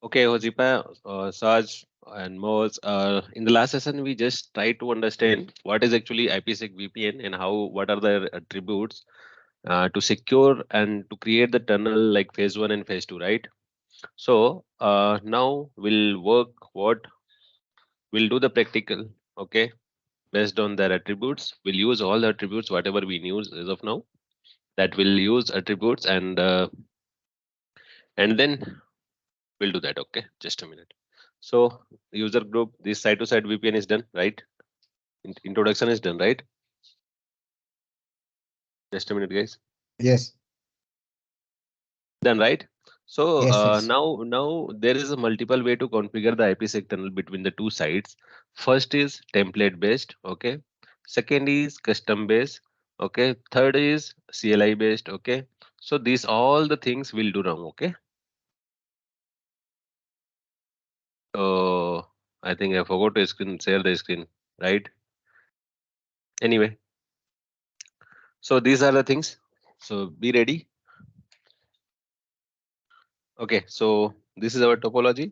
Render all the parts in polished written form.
Okay, Hojipa, Saj, and Moz. In the last session, we just tried to understand what is actually IPsec VPN and what are the attributes to secure and to create the tunnel like phase one and phase two, right? So now we'll do the practical, okay, based on their attributes. We'll use all the attributes, whatever we use as of now, that will use attributes and then we'll do that. Okay, just a minute. So user group, this side to side VPN is done, right? Introduction is done, right? Just a minute, guys. Yes, Done, right? So yes, yes. now there is a multiple way to configure the IPsec tunnel between the two sides. First is template based, okay. Second is custom based, okay. Third is CLI based, okay. So these all the things we'll do now, okay. So I think I forgot to share the screen, right? Anyway, so these are the things. So be ready. Okay, so this is our topology,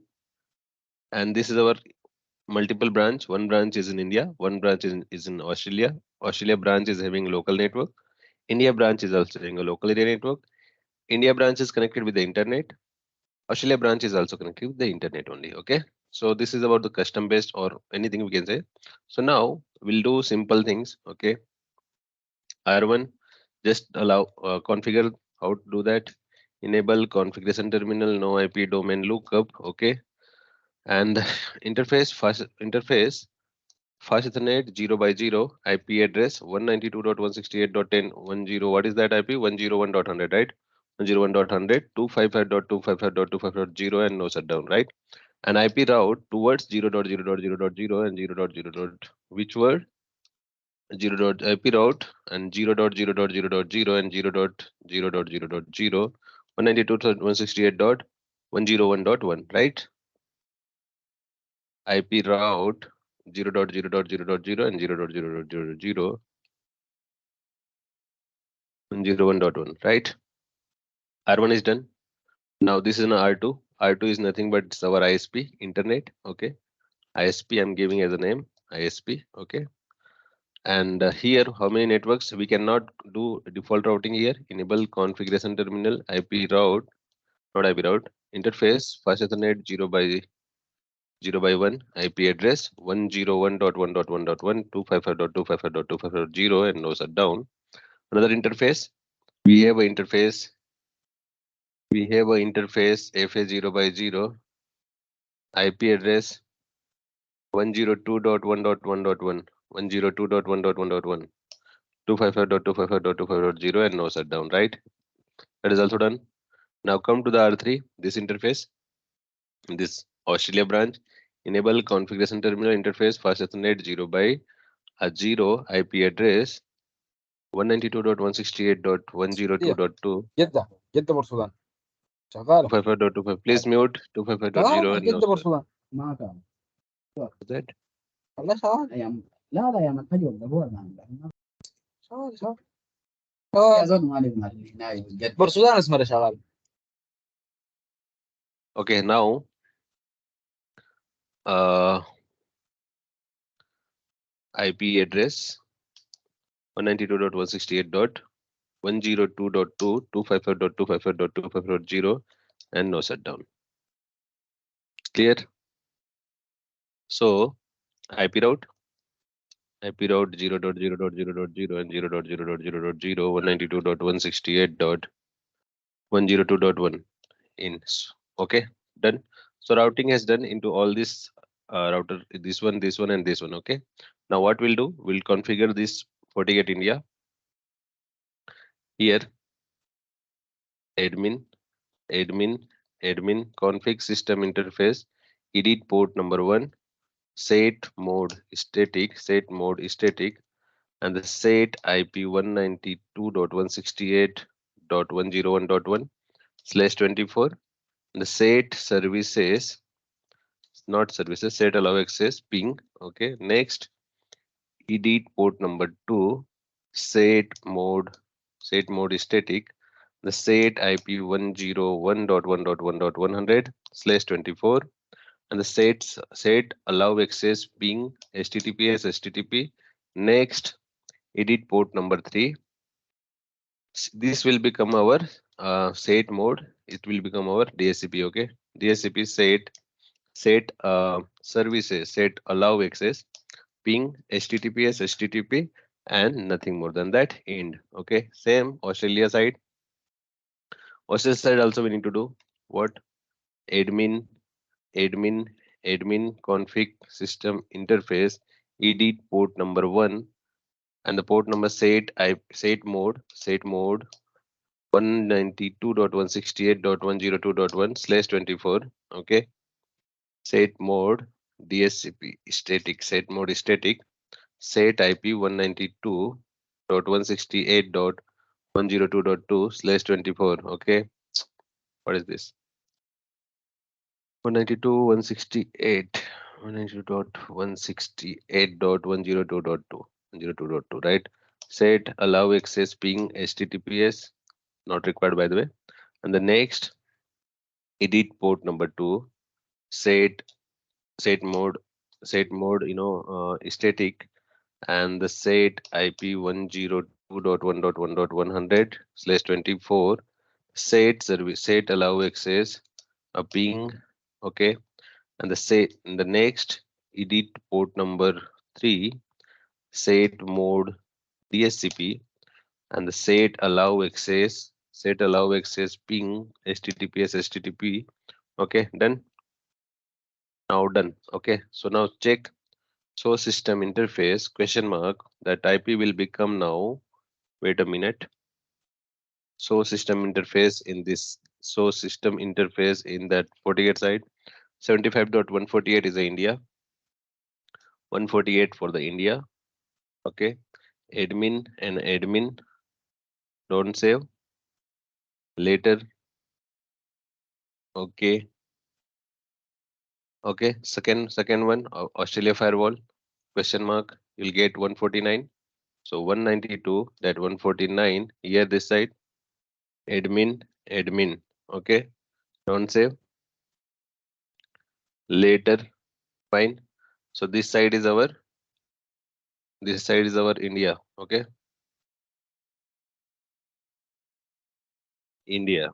and this is our multiple branch. One branch is in India, one branch is in Australia. Australia branch is having local network. India branch is also having a local area network. India branch is connected with the internet. Australia branch is also connected with the internet only. Okay. So this is about the custom based or anything we can say. So now we'll do simple things. Okay. R1, just allow configure how to do that. Enable configuration terminal, no IP domain lookup. Okay. And fast Ethernet 0 by 0 IP address 192.168.10.10. What is that IP? 101.100, right? 101.100 255.255.255.0 and no shutdown, right? An IP route towards 0.0.0.0 and 0.0. Which word? 0. IP route and 0.0.0.0 and 0.0.0.0 192.168.101.1, right? IP route 0.0.0.0 and 0.0.0.0 101.1, right? R1 is done. Now this is an R2. R2 is nothing but it's our ISP internet. Okay. ISP I'm giving as a name ISP. Okay. And here how many networks we cannot do default routing here. Enable configuration terminal IP route, not IP route. Interface fast Ethernet 0 by 1 IP address 101.1.1.1 255.255.255.0 and no shutdown. Another interface. We have an interface. We have an interface FA 0 by 0 IP address 102.1.1.1 102.1.1.1 255.255.255.0 and no shutdown, right? That is also done. Now come to the R3, this interface, this Australia branch. Enable configuration terminal interface fast Ethernet 0 by a 0 IP address 192.168.102.2 جدة جدة بورسودان شغالة 255.25. Please mute 255.0 شغالة and no جدة shutdown. بورسودان ما كان That والله شغال أيام لا أيام الحج ولا هو شغال شغال يا زلمة مالي هنا بورسودان اسمه شغال. okay. Now IP address 192.168.102.2 255.255.255.0 and no shutdown. Clear? So IP route 0.0.0.0 and 0.0.0.0.0 192.168.102.1 in. Okay, done. So routing has done into all this router, this one, and this one. Okay. Now what we'll do, we'll configure this Fortigate India here. Admin config system interface, edit port number 1, set mode static, and the set IP 192.168.101.1/24, and the set services, not services, set allow access ping. Okay, next edit port number 2, set mode static, the set IP 101.1.1.100/24, and the set allow access ping HTTPS HTTP. Next, edit port number 3. This will become our set mode. It will become our DSCP. Okay, DSCP set services, set allow access ping HTTPS HTTP, and nothing more than that. End. Okay, same Australia side. Australia side also we need to do what? Admin admin admin config system interface, edit port number 1, and the port number set mode 192.168.102.1/24. Okay, set mode DSCP static, set mode static, set IP 192.168.102.2/24. Okay, what is this? 192.168, 192.168.102.2, right? Set allow access ping HTTPS, not required by the way. And the next, edit port number 2, set set mode static, and the set IP 102.1.1.100/24, set service, set allow access a ping. Okay, and the next, edit port number 3, set mode DSCP, and the set allow access ping HTTPS HTTP. Okay, done. Now done. Okay, so now check. So system interface question mark, that IP will become now, wait a minute. So system interface in that Fortigate side, 75.148 is the India, 148 for the India. Okay, admin and admin, don't save, later. Okay, okay, second one, Australia firewall question mark, you'll get 149. So 192, that 149 here this side, admin. Okay, don't save, later. Fine. So this side is our India. Okay, India.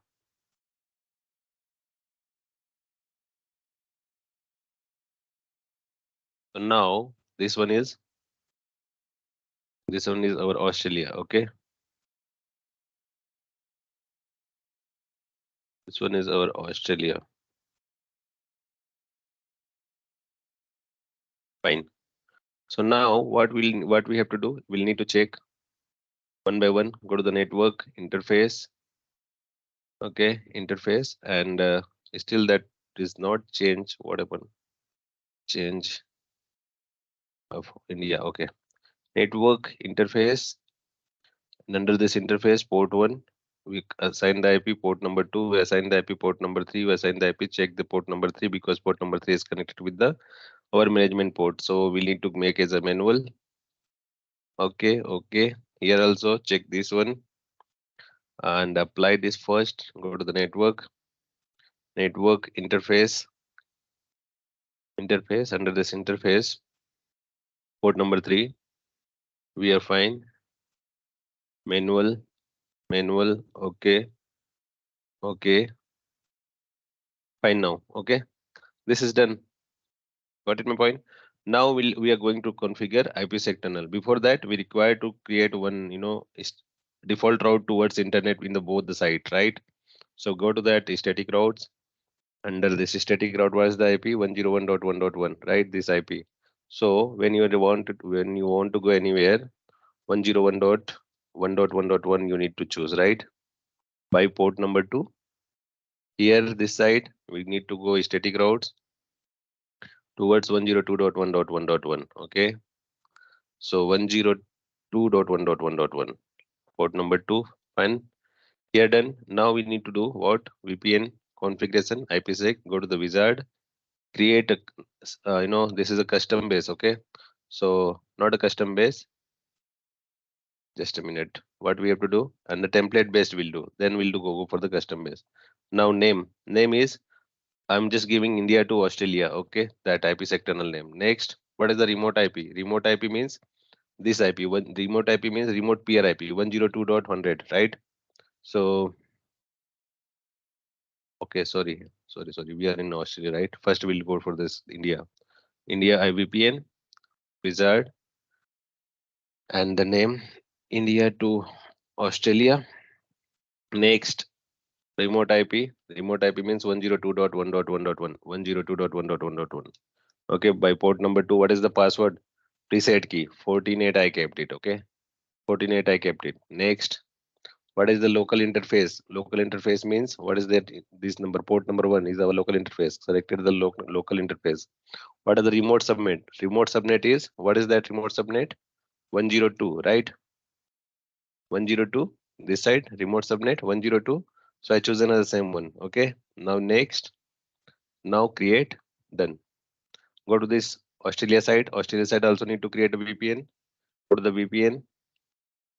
So now this one is our Australia. Okay, this one is our Australia. Fine. So now what we have to do, we'll need to check one by one. Go to the network interface. Okay, interface, and still that is not change. What happened? Change of India. Okay, network interface, and under this interface, port 1, we assign the IP. Port number 2, we assign the IP. Port number 3, we assign the IP. Check the port number 3 because port number 3 is connected with the our management port, so we need to make as a manual. Okay, here also check this one and apply this first. Go to the network interface. Under this interface, port number 3, we are fine. Manual. Okay, fine. Now okay, this is done. Got it my point? Now we are going to configure IPsec tunnel. Before that, we require to create one default route towards internet in the both the site, right? So go to that static routes. Under this static route was the IP 101.1.1, right? This IP. So when you want to go anywhere, 101.1.1.1 you need to choose, right? By port number 2. Here this side we need to go static routes towards 102.1.1.1. Okay. So 102.1.1.1, port number 2. Fine. Here done. Now we need to do what? VPN configuration, IPsec. Go to the wizard, create a this is a custom base. Okay, so not a custom base, just a minute. what we have to do, and the template based will do. Then we'll go for the custom base. Now name is, I'm just giving India to Australia. Okay, that IP sectoral name. Next, what is the remote IP? Remote IP means this IP. One remote IP means remote peer IP 102.100, right? So okay, sorry. We are in Australia, right? First we'll go for this India. India IVPN wizard and the name India to Australia. Next, remote IP. Remote IP means 102.1.1.1. 102.1.1.1. Okay, by port number 2, what is the password? Preset key 148 I kept it. Okay, 148 I kept it. Next, what is the local interface? Local interface means what is that? This number, port number 1 is our local interface. Selected the local interface. What are the remote subnet? Remote subnet is, what is that remote subnet? 102, right? 102. This side remote subnet 102. So I choose another same one. Okay. Now next. Now create. Done. Go to this Australia side. Australia side also need to create a VPN. Go to the VPN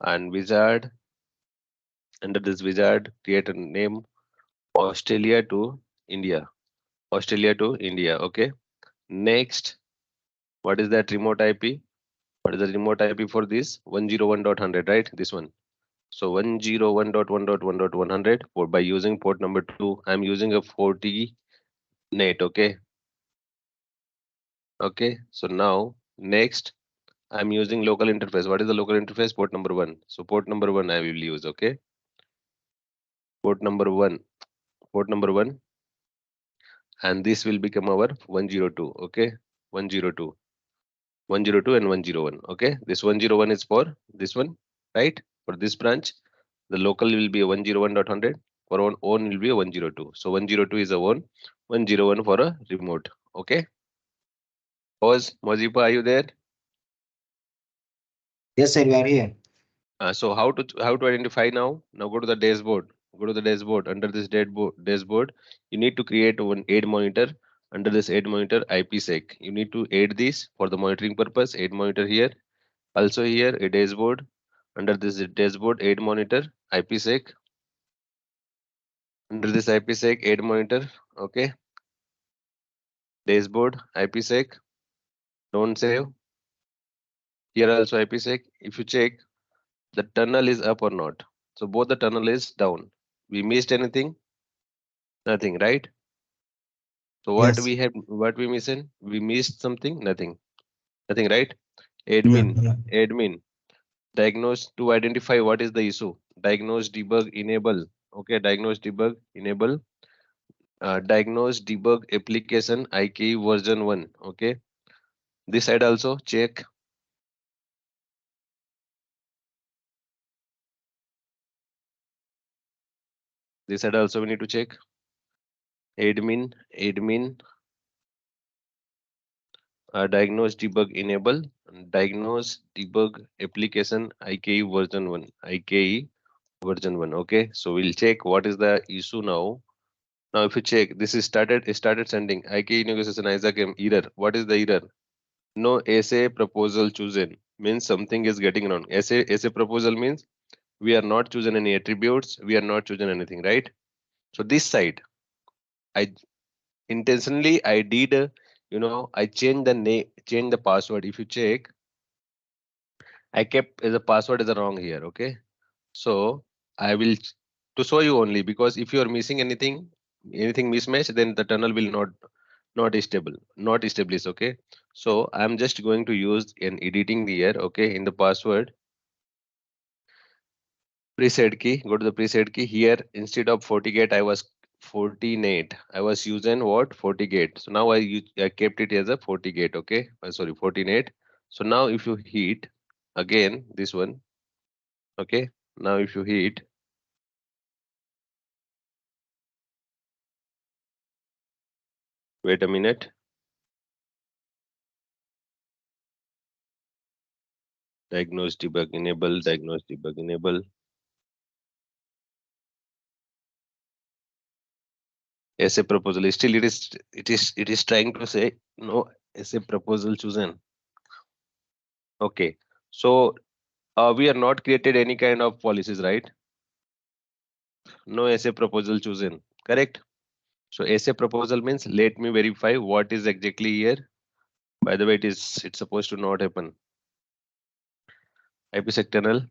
and wizard. Under this wizard, create a name Australia to India. Australia to India. Okay. Next, what is that remote IP? What is the remote IP for this? 101.100, right? This one. So 101.1.1.100 for by using port number 2. I'm using a Fortigate. Okay. Okay. So now next I'm using local interface. What is the local interface? Port number 1. So port number 1 I will use. Okay. Port number 1. Port number 1. And this will become our 102. Okay. 102. 102 and 101. Okay. This 101 is for this one, right? For this branch. The local will be a 101.100. For own will be a 102. So 102 is a own, 101 for a remote. Okay. Pause. Mozipa, are you there? Yes, sir, we are here. So how to identify now? Now go to the dashboard. Go to the dashboard. Under this dashboard, you need to create one aid monitor. Under this aid monitor, IPsec. You need to add this for the monitoring purpose. Aid monitor here. Also here a dashboard. Under this dashboard, aid monitor, IPsec. Under this IPsec, aid monitor. Okay. Dashboard, IPsec. Don't save. Here also IPsec. If you check, the tunnel is up or not. So both the tunnel is down. We missed anything? Nothing, right? So Yes. what we missing? We missed something? Nothing, right? Yeah, Admin, yeah. admin, diagnose to identify what is the issue. Diagnose, debug, enable. Okay, diagnose, debug, enable. Diagnose, debug application IKE version 1. Okay, this side also check. This side also we need to check. Admin, diagnose, debug, enable. Diagnose, debug application IKE version 1. IKE version 1. Okay, so we'll check what is the issue now. Now if you check, this is started sending IKE negotiation Isaac error. What is the error? No essay proposal chosen, means something is getting wrong. Essay proposal means we are not choosing any attributes, we are not choosing anything, right? So this side, I intentionally I did I changed the name, change the password. If you check, I kept the password is wrong here. Okay, so I will to show you only, because if you are missing anything mismatch, then the tunnel will not stable, not established. Okay, so I'm just going to use an editing here. Okay, in the password preset key, go to the preset key here. Instead of Fortigate, I was Fortinet. I was using what? Fortigate. So now I kept it as a Fortigate. Okay, sorry, Fortinet. So now if you hit again this one, okay, now if you hit, wait a minute. Diagnose, debug, enable, diagnose, debug, enable. Essay proposal. Still it is trying to say no essay proposal chosen. Okay. So We are not created any kind of policies, right? No essay proposal chosen, correct? So essay proposal means let me verify what is exactly here. By the way, it's supposed to not happen. IPsec tunnel,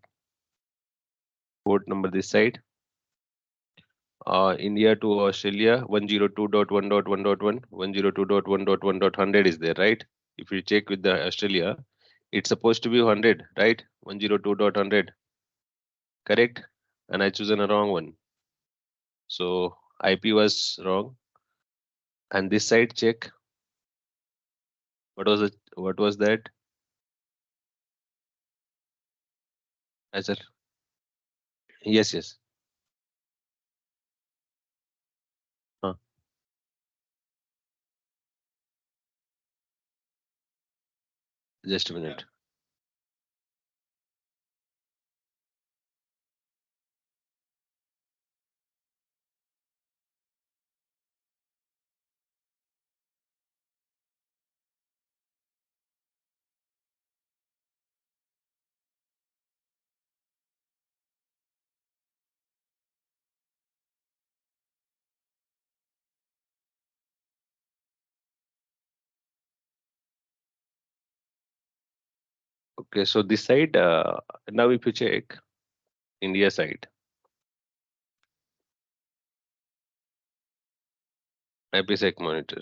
port number this side. India to Australia 102.1.1.1, 102.1.1.100 is there, right? If you check with the Australia, it's supposed to be 100, right? 102.100, correct? And I chosen a wrong one. So IP was wrong. And this side check. What was it? What was that? Answer. Yes, yes. Huh. Just a minute. Okay, so this side, now if you check India side, IPsec monitor.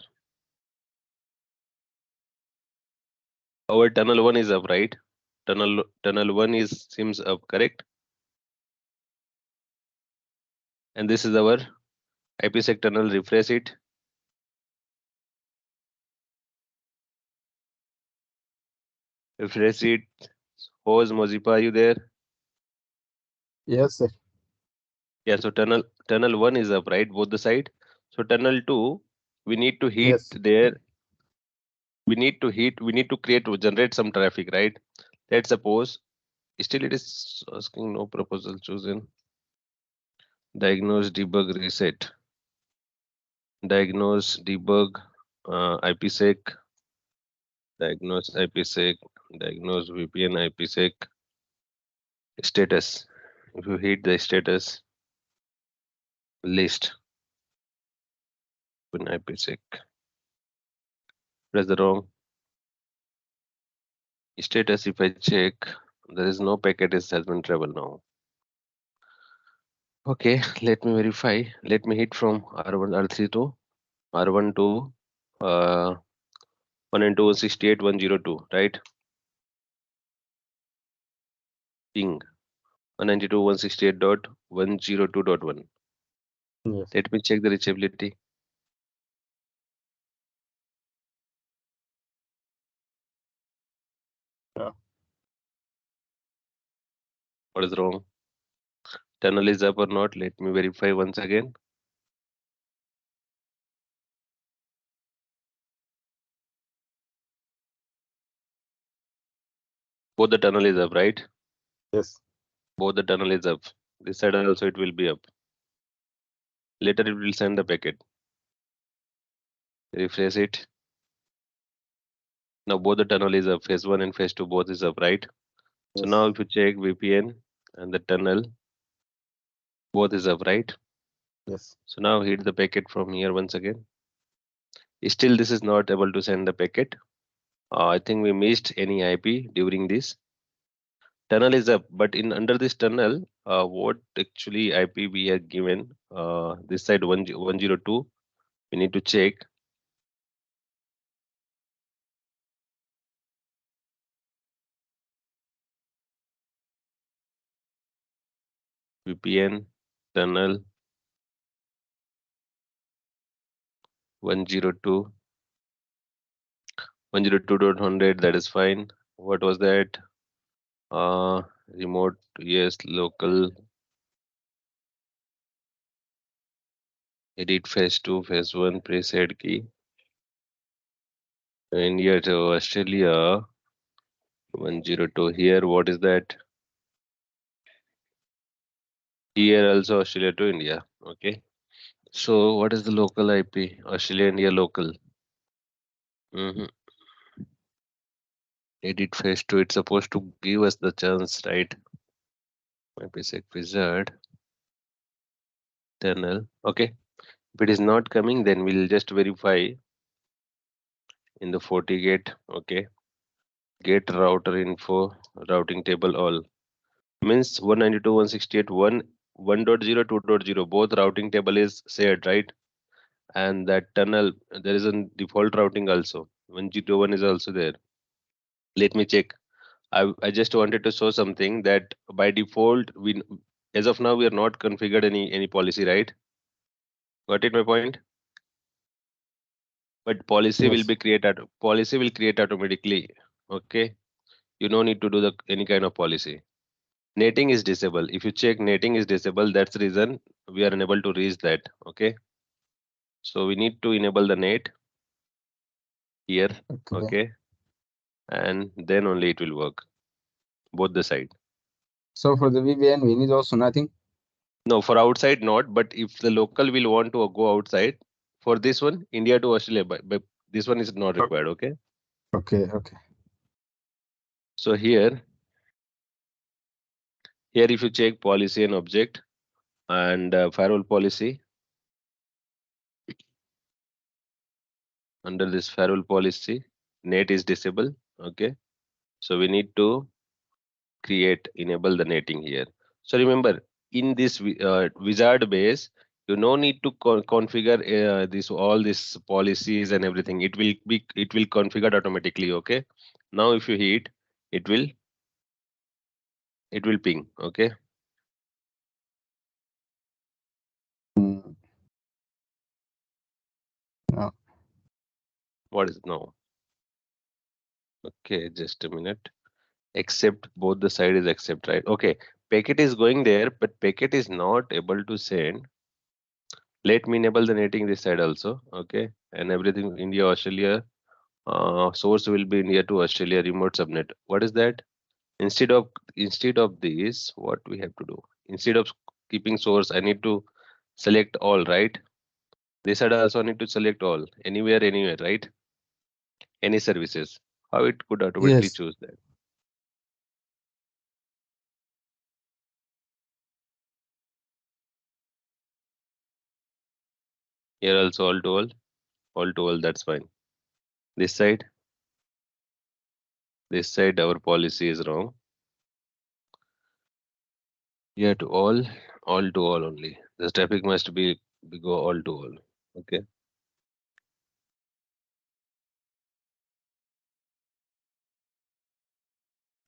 Our tunnel one is up, right? Tunnel one is seems up, correct? And this is our IPsec tunnel. Refresh it. Refresh it. Hose Mozipa, are you there? Yes, sir. Yeah, so tunnel one is up, right? Both the side. So tunnel two, we need to heat Yes. there. We need to heat, we need to generate some traffic, right? Let's suppose still it is asking no proposal chosen. Diagnose, debug, reset. Diagnose, debug, IPsec, diagnose IPsec, diagnose VPN IPsec, status. If you hit the status list, in IPsec, press the wrong status. If I check, there is no packet has been traveled now. Okay, let me verify. Let me hit from R1, R3 to R1 to 1 and 2, 168.102, right? Ping 192.168.102.1. Yes. Let me check the reachability. Yeah. What is wrong? Tunnel is up or not? Let me verify once again. Both the tunnel is up, right? Yes. Both the tunnel is up. This side also it will be up. Later it will send the packet. Refresh it. Now both the tunnel is up. Phase 1 and phase 2 both is up, right? So Yes. now if you check VPN and the tunnel, both is up, right? Yes. So now hit the packet from here once again. Still this is not able to send the packet. I think we missed any IP during this. Tunnel is up, but in under this tunnel, what actually IP we are given? This side 102. We need to check. VPN tunnel 102. 102.100. That is fine. What was that? Remote, yes, local. Edit phase 2, phase 1, preset key. India to Australia 102. Here, what is that? Here also Australia to India. Okay. So what is the local IP? Australia India local. Mhm. Edit phase 2. It's supposed to give us the chance, right? Ipsec wizard tunnel. Okay. If it is not coming, then we'll just verify in the Fortigate. Okay. Get router info routing table all. Means 192.168 1.0 2.0 both routing table is shared, right? And that tunnel there is a default routing also. 101 is also there. Let me check. I just wanted to show something that by default we as of now we are not configured any policy, right? Got it my point? But Yes. policy will create automatically. Okay. You no need to do the any kind of policy. Netting is disabled. If you check netting is disabled, that's the reason we are unable to reach that. Okay. So we need to enable the net here. Okay. Okay. And then only it will work. Both the side. So for the VPN, we need also nothing. No, for outside not, but if the local will want to go outside, for this one, India to Australia, but this one is not required. Okay. Okay. Okay. So here if you check policy and object and firewall policy, under this firewall policy, net is disabled. Okay. So we need to enable the netting here. So remember, in this wizard base, you no need to configure this all these policies and everything. It will configure automatically. Okay. Now if you hit, it will ping. Okay. Mm, no. What is now? Okay, just a minute. Accept both the side is accept, right? Okay. Packet is going there, but packet is not able to send. Let me enable the netting this side also. Okay. And everything India, Australia. Source will be near to Australia remote subnet. What is that? Instead of this, what we have to do? Instead of keeping source, I need to select all, right? This side also need to select all, anywhere, right? Any services. How it could automatically Yes. choose that? Here also all to all. That's fine. This side, our policy is wrong. Here to all to all only. The traffic must be go all to all. Okay.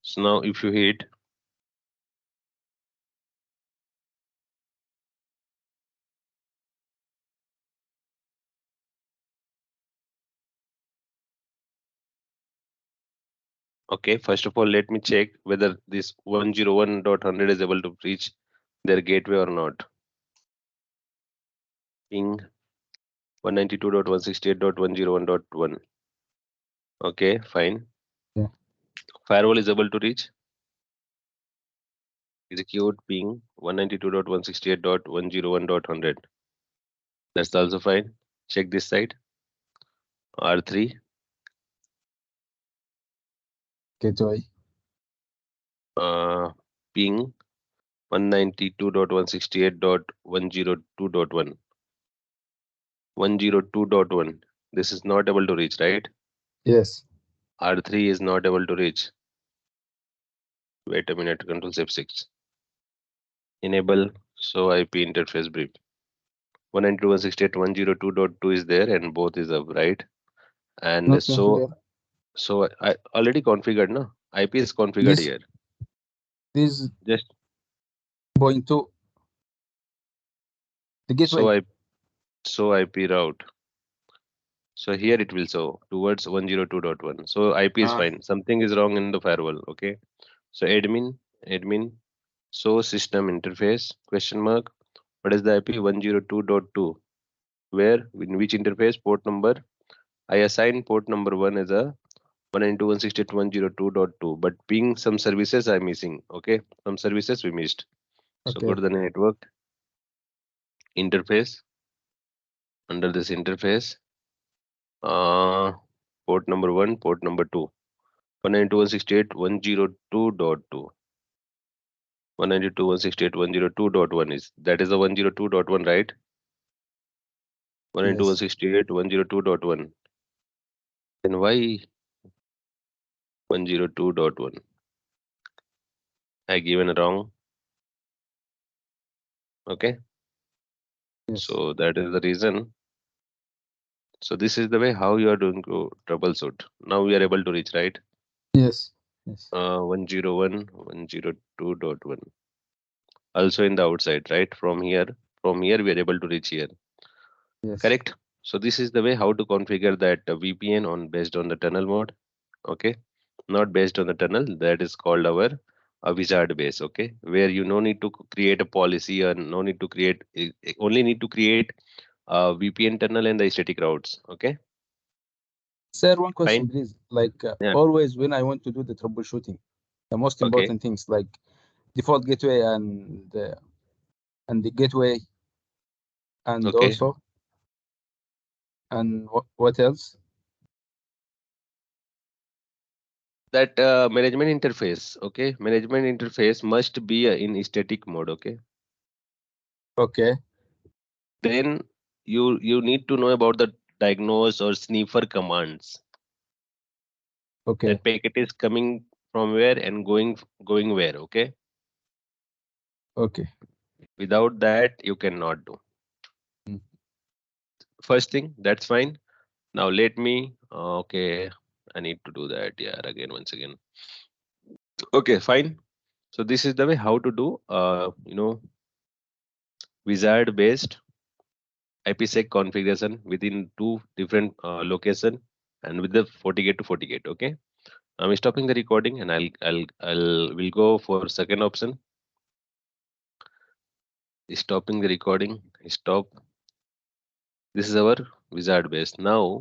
So now if you hit, okay, first of all, let me check whether this 101.100 is able to reach their gateway or not. Ping 192.168.101.1. Okay, fine. Yeah. Firewall is able to reach. Execute ping 192.168.101.100. That's also fine. Check this side. R3. Gateway. Ping 192.168.102.1. 102.1. This is not able to reach, right? Yes. R3 is not able to reach. Wait a minute, Control F6. Enable show IP interface brief. 192.168.102.2 is there and both is up, right? And Not configured. so I already configured, no? IP is configured This here. this Just point two. The show gateway. IP route. So here it will show towards 102.1. So IP is Ah. fine. Something is wrong in the firewall. Okay. So admin show system interface question mark. What is the IP 102.2? Where in which interface port number? I assign port number 1 as a 192.168.102.2, but ping some services I'm missing. Okay, some services we missed. So go Okay. to the network interface. Under this interface, uh, port number 1, port number 2. 192.168.102.2. 192.168.102.1 is that is the 102.1, right? Yes. 192.168.102.1. Then why 102.1? I given a wrong. Okay, Yes. so that is the reason. So this is the way how you are doing to troubleshoot. Now we are able to reach, right? Yes. Yes. 101, 102.1. Also in the outside, right? From here we are able to reach here. Yes. Correct. So this is the way how to configure that VPN on based on the tunnel mode. Okay, not based on the tunnel. That is called our wizard base. Okay, where you no need to create a policy or no need to create, only need to create VPN tunnel and the static routes. Okay, Sir, one question, fine. please. Like Yeah. always, when I want to do the troubleshooting, the most Okay. important things like default gateway and the gateway, and Okay. also and what else? That management interface. Okay, management interface must be in static mode. Okay, Okay. then you need to know about the diagnose or sniffer commands. Okay. That packet is coming from where and going where. Okay, Okay. without that you cannot do. Mm. First thing, that's fine. Now let me okay, I need to do that, yeah, again once again. Okay, fine. So this is the way how to do wizard based IPsec configuration within two different location and with the FortiGate to FortiGate. Okay, I'm stopping the recording and I'll will go for second option. Stopping the recording. Stop. This is our wizard base. Now